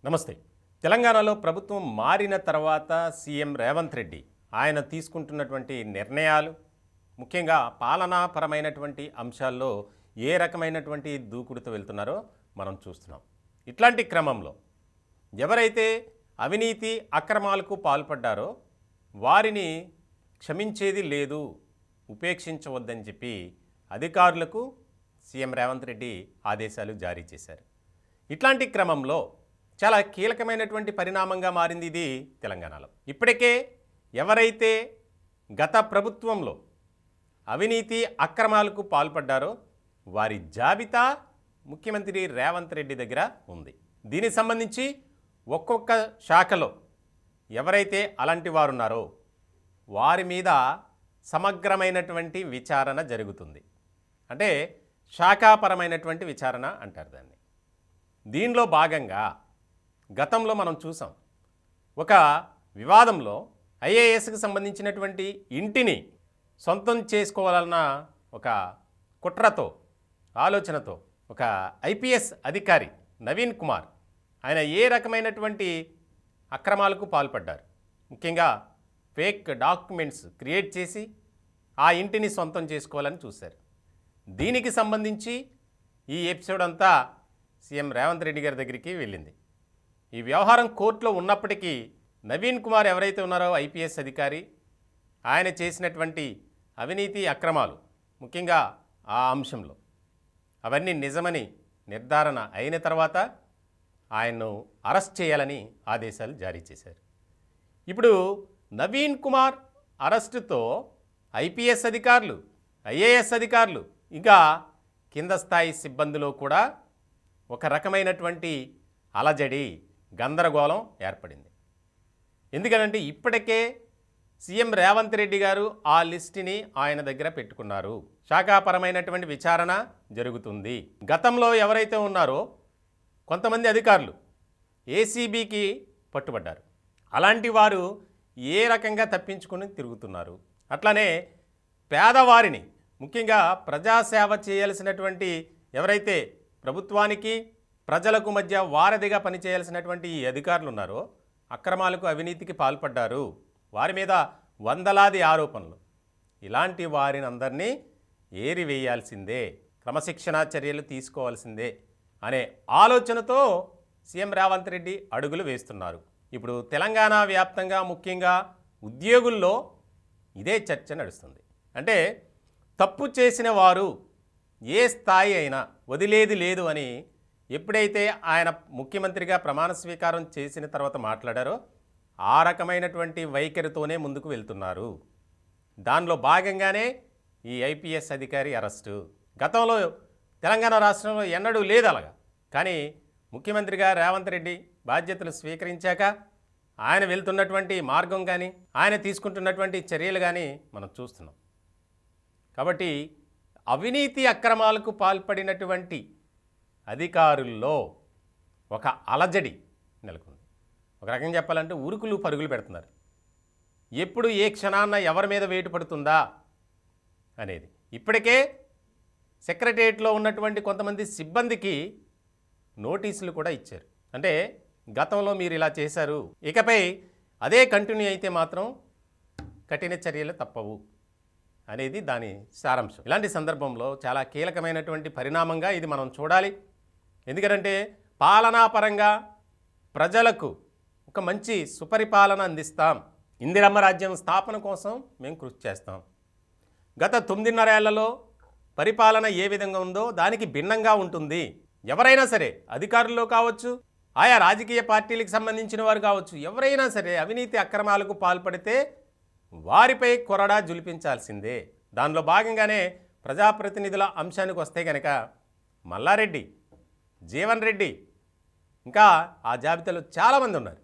నమస్తే. తెలంగాణలో ప్రభుత్వం మారిన తర్వాత సీఎం రేవంత్ రెడ్డి ఆయన తీసుకుంటున్నటువంటి నిర్ణయాలు, ముఖ్యంగా పాలనాపరమైనటువంటి అంశాల్లో ఏ రకమైనటువంటి దూకుడుతో వెళ్తున్నారో మనం చూస్తున్నాం. ఇట్లాంటి క్రమంలో ఎవరైతే అవినీతి అక్రమాలకు పాల్పడ్డారో వారిని క్షమించేది లేదు, ఉపేక్షించవద్దని చెప్పి అధికారులకు సీఎం రేవంత్ రెడ్డి ఆదేశాలు జారీ చేశారు. ఇట్లాంటి క్రమంలో చాలా కీలకమైనటువంటి పరిణామంగా మారింది ఇది తెలంగాణలో. ఇప్పటికే ఎవరైతే గత ప్రభుత్వంలో అవినీతి అక్రమాలకు పాల్పడ్డారో వారి జాబితా ముఖ్యమంత్రి రేవంత్ రెడ్డి దగ్గర ఉంది. దీనికి సంబంధించి ఒక్కొక్క శాఖలో ఎవరైతే అలాంటి వారు ఉన్నారో వారి మీద సమగ్రమైనటువంటి విచారణ జరుగుతుంది. అంటే శాఖాపరమైనటువంటి విచారణ అంటారు దాన్ని. దీనిలో భాగంగా గతంలో మనం చూసాం, ఒక వివాదంలో ఐఏఎస్కి సంబంధించినటువంటి ఇంటిని సొంతం చేసుకోవాలన్న ఒక కుట్రతో, ఆలోచనతో ఒక ఐపీఎస్ అధికారి నవీన్ కుమార్ ఆయన ఏ రకమైనటువంటి అక్రమాలకు పాల్పడ్డారు. ముఖ్యంగా ఫేక్ డాక్యుమెంట్స్ క్రియేట్ చేసి ఆ ఇంటిని సొంతం చేసుకోవాలని చూశారు. దీనికి సంబంధించి ఈ ఎపిసోడ్ అంతా సీఎం రేవంత్ రెడ్డి గారి దగ్గరికి వెళ్ళింది. ఈ వ్యవహారం కోర్టులో ఉన్నప్పటికీ నవీన్ కుమార్ ఎవరైతే ఉన్నారో ఐపీఎస్ అధికారి, ఆయన చేసినటువంటి అవినీతి అక్రమాలు ముఖ్యంగా ఆ అంశంలో అవన్నీ నిజమని నిర్ధారణ అయిన తర్వాత ఆయన్ను అరెస్ట్ చేయాలని ఆదేశాలు జారీ చేశారు. ఇప్పుడు నవీన్ కుమార్ అరెస్టుతో ఐపీఎస్ అధికారులు, ఐఏఎస్ అధికారులు, ఇంకా కింద స్థాయి సిబ్బందిలో కూడా ఒక రకమైనటువంటి అలజడి, గందరగోళం ఏర్పడింది. ఎందుకంటే ఇప్పటికే సీఎం రేవంత్ రెడ్డి గారు ఆ లిస్టుని ఆయన దగ్గర పెట్టుకున్నారు. శాఖాపరమైనటువంటి విచారణ జరుగుతుంది. గతంలో ఎవరైతే ఉన్నారో కొంతమంది అధికారులు ఏసీబీకి పట్టుబడ్డారు. అలాంటి వారు ఏ రకంగా తప్పించుకొని తిరుగుతున్నారు. అట్లానే పేదవారిని, ముఖ్యంగా ప్రజాసేవ చేయాల్సినటువంటి ఎవరైతే ప్రభుత్వానికి ప్రజలకు మధ్య వారధిగా పనిచేయాల్సినటువంటి ఈ అధికారులు ఉన్నారో అక్రమాలకు, అవినీతికి పాల్పడ్డారు. వారి మీద వందలాది ఆరోపణలు. ఇలాంటి వారిని అందరినీ ఏరివేయాల్సిందే, క్రమశిక్షణా చర్యలు తీసుకోవాల్సిందే అనే ఆలోచనతో సీఎం రేవంత్ రెడ్డి అడుగులు వేస్తున్నారు. ఇప్పుడు తెలంగాణ వ్యాప్తంగా ముఖ్యంగా ఉద్యోగుల్లో ఇదే చర్చ నడుస్తుంది. అంటే తప్పు చేసిన వారు ఏ స్థాయి అయినా వదిలేది లేదు అని ఎప్పుడైతే ఆయన ముఖ్యమంత్రిగా ప్రమాణ స్వీకారం చేసిన తర్వాత మాట్లాడారో ఆ రకమైనటువంటి వైఖరితోనే ముందుకు వెళ్తున్నారు. దానిలో భాగంగానే ఈ ఐపీఎస్ అధికారి అరెస్టు. గతంలో తెలంగాణ రాష్ట్రంలో ఎన్నడూ లేదు అలాగా. కానీ ముఖ్యమంత్రిగా రేవంత్ రెడ్డి బాధ్యతలు స్వీకరించాక ఆయన వెళ్తున్నటువంటి మార్గం కానీ, ఆయన తీసుకుంటున్నటువంటి చర్యలు కానీ మనం చూస్తున్నాం. కాబట్టి అవినీతి అక్రమాలకు పాల్పడినటువంటి అధికారుల్లో ఒక అలజడి నెలకొంది. ఒక రకంగా చెప్పాలంటే ఉరుకులు పరుగులు పెడుతున్నారు. ఎప్పుడు ఏ క్షణాన్న ఎవరి మీద వేటు పడుతుందా అనేది. ఇప్పటికే సెక్రటేరియట్లో ఉన్నటువంటి కొంతమంది సిబ్బందికి నోటీసులు కూడా ఇచ్చారు. అంటే గతంలో మీరు ఇలా చేశారు, ఇకపై అదే కంటిన్యూ అయితే మాత్రం కఠిన చర్యలు తప్పవు అనేది దాని సారాంశం. ఇలాంటి సందర్భంలో చాలా కీలకమైనటువంటి పరిణామంగా ఇది మనం చూడాలి. ఎందుకంటే పాలనాపరంగా ప్రజలకు ఒక మంచి సుపరిపాలన అందిస్తాం, ఇందిరమ్మ రాజ్యం స్థాపన కోసం మేము కృషి చేస్తాం. గత 9.5 ఏళ్లలో పరిపాలన ఏ విధంగా ఉందో దానికి భిన్నంగా ఉంటుంది. ఎవరైనా సరే, అధికారుల్లో కావచ్చు, ఆయా రాజకీయ పార్టీలకు సంబంధించిన వారు కావచ్చు, ఎవరైనా సరే అవినీతి అక్రమాలకు పాల్పడితే వారిపై కొరడా జులిపించాల్సిందే. దానిలో భాగంగానే ప్రజాప్రతినిధుల అంశానికి వస్తే కనుక మల్లారెడ్డి, జీవన్ రెడ్డి, ఇంకా ఆ జాబితాలో చాలామంది ఉన్నారు.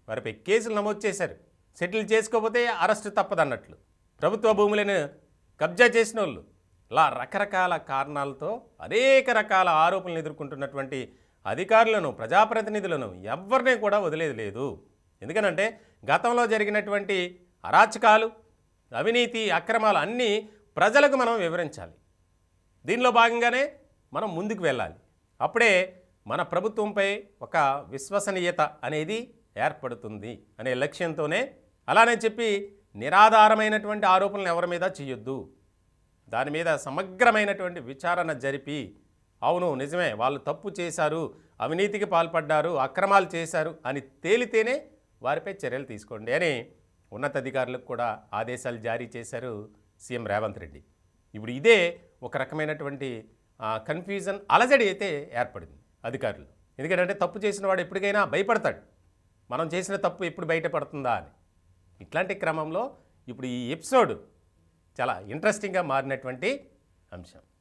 వారిపై కేసులు నమోదు చేశారు. సెటిల్ చేసుకోకపోతే అరెస్టు తప్పదన్నట్లు. ప్రభుత్వ భూములను కబ్జా చేసిన వాళ్ళు, ఇలా రకరకాల కారణాలతో అనేక రకాల ఆరోపణలు ఎదుర్కొంటున్నటువంటి అధికారులను, ప్రజాప్రతినిధులను ఎవరిని కూడా వదిలేది లేదు. ఎందుకనంటే గతంలో జరిగినటువంటి అరాచకాలు, అవినీతి అక్రమాలు అన్నీ ప్రజలకు మనం వివరించాలి. దీనిలో భాగంగానే మనం ముందుకు వెళ్ళాలి. అప్పుడే మన ప్రభుత్వంపై ఒక విశ్వసనీయత అనేది ఏర్పడుతుంది అనే లక్ష్యంతోనే అలానే చెప్పి నిరాధారమైనటువంటి ఆరోపణలు ఎవరి మీద చేయొద్దు, దాని మీద సమగ్రమైనటువంటి విచారణ జరిపి అవును నిజమే వాళ్ళు తప్పు చేశారు, అవినీతికి పాల్పడ్డారు, అక్రమాలు చేశారు అని తేలితేనే వారిపై చర్యలు తీసుకోండి అని ఉన్నతాధికారులకు కూడా ఆదేశాలు జారీ చేశారు సీఎం రేవంత్ రెడ్డి. ఇప్పుడు ఇదే ఒక రకమైనటువంటి కన్ఫ్యూజన్ అలజడి అయితే ఏర్పడింది అధికారులు. ఎందుకంటే తప్పు చేసిన వాడు ఎప్పటికైనా భయపడతాడు, మనం చేసిన తప్పు ఎప్పుడు బయటపడుతుందా అని. ఇట్లాంటి క్రమంలో ఇప్పుడు ఈ ఎపిసోడ్ చాలా ఇంట్రెస్టింగ్గా మారినటువంటి అంశం.